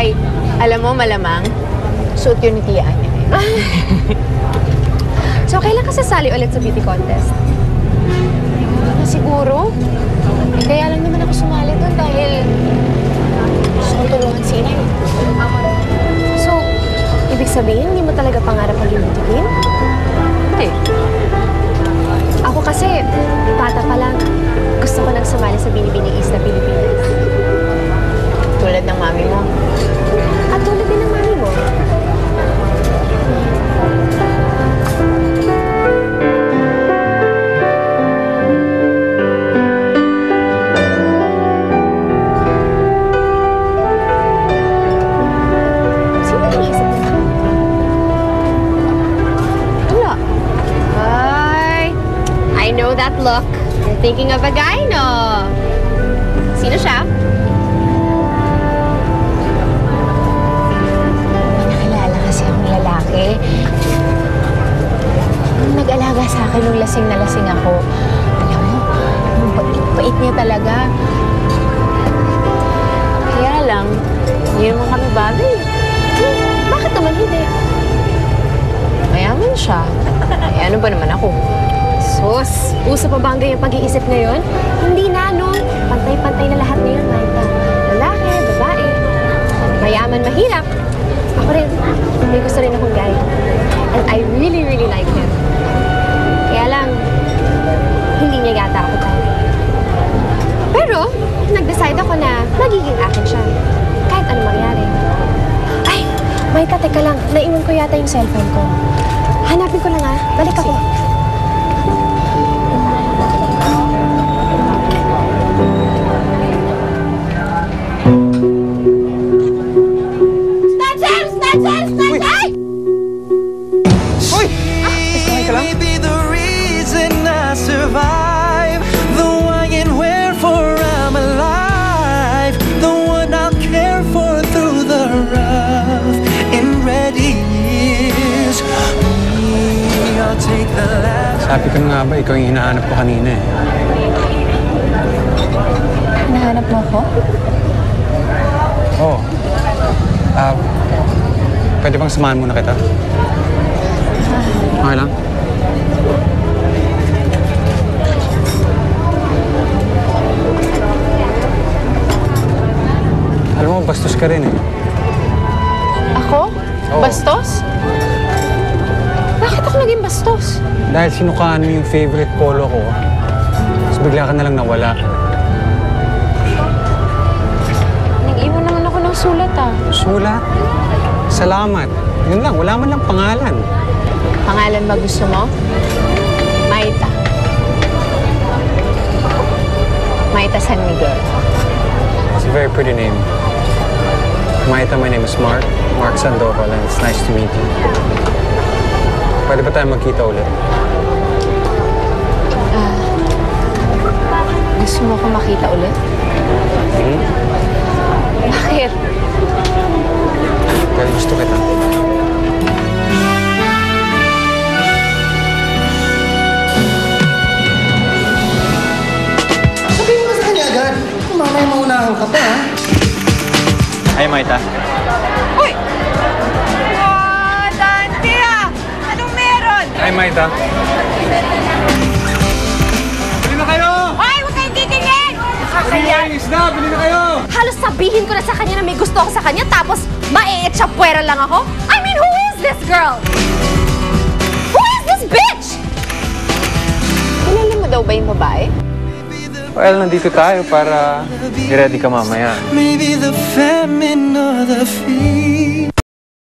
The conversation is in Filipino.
Ay, alam mo, malamang, suot yun ni Tia Anya. So, kailan ka sasali ulit sa beauty contest? Siguro, kaya lang naman ako sumali doon dahil gusto kong tulungan si Inay. So, ibig sabihin, hindi mo talaga pangarap maging beauty queen? Hindi. Ako kasi, bata pa lang, gusto ko nang sumali sa Binibining Isla, Pilipinas. Tulad ng mami mo. At tulad din ng mami mo. Sino iniisip mo? Wala. Ay, I know that look. You're thinking of a guy, no? Sino siya? Nakilala kasi akong lalaki. Nung nag-alaga sa akin nung lasing na lasing ako, alam mo, yung bait niya talaga. Kaya lang, hindi naman kami bagay. Bakit naman hindi? Mayaman siya. Eh, ano ba naman ako? Sus, uso pa ba ang ganyang pag-iisip ngayon? Hindi na, no? Pantay-pantay na lahat ngayon, Marta. Lalaki, babae. Mayaman, mahirap. Ako rin, may gusto rin akong guy. And I really, really like him. Kaya lang, hindi niya yata ako tayo. Pero, nag-decide ako na magiging akin siya. Kahit ano mangyari. Ay, Marta, teka lang. Naiwan ko yata yung cellphone ko. Hanapin ko lang, Balik ako. Be the reason I survive, the why and wherefore I'm alive, the one I'll care for through the rough and ready years. Me, I'll take the last. Sabi ko nga ba, ikaw yung hinahanap ko kanina eh. Hinahanap mo ako? Oo. Pwede bang samahan muna kita? Okay lang? Alam mo, bastos ka rin eh. Ako? Oo. Bastos? Bakit ako naging bastos? Dahil sinukaan mo yung favorite polo ko, tapos bigla ka nalang nawala. Nag-iwan naman ako ng sulat Sulat? Salamat. Yun lang, wala man lang pangalan. Pangalan ba gusto mo? Maita. Maita San Miguel. It's a very pretty name. Maita, my name is Mark. Mark Sandoval, and it's nice to meet you. Pwede ba tayo magkita ulit? Gusto mo ko makita ulit? Bakit? Dahil gusto kita. Sabihin mo sa kanya agad. Mamaya maunahan ka pa, ha? Hi, Maita. Uy! Oh, Dante Anong meron? Hi, Maita. Bili na kayo! Hoy, huwag kayong titingin! Bili na yung isda! Bili na kayo! Halos sabihin ko na sa kanya na may gusto ako sa kanya, tapos mae-etsapuera lang ako? I mean, who is this girl? Who is this bitch? Kilala mo daw ba yung babae? Well, nandito tayo para i-ready ka mamaya. Maybe the famine or the fear.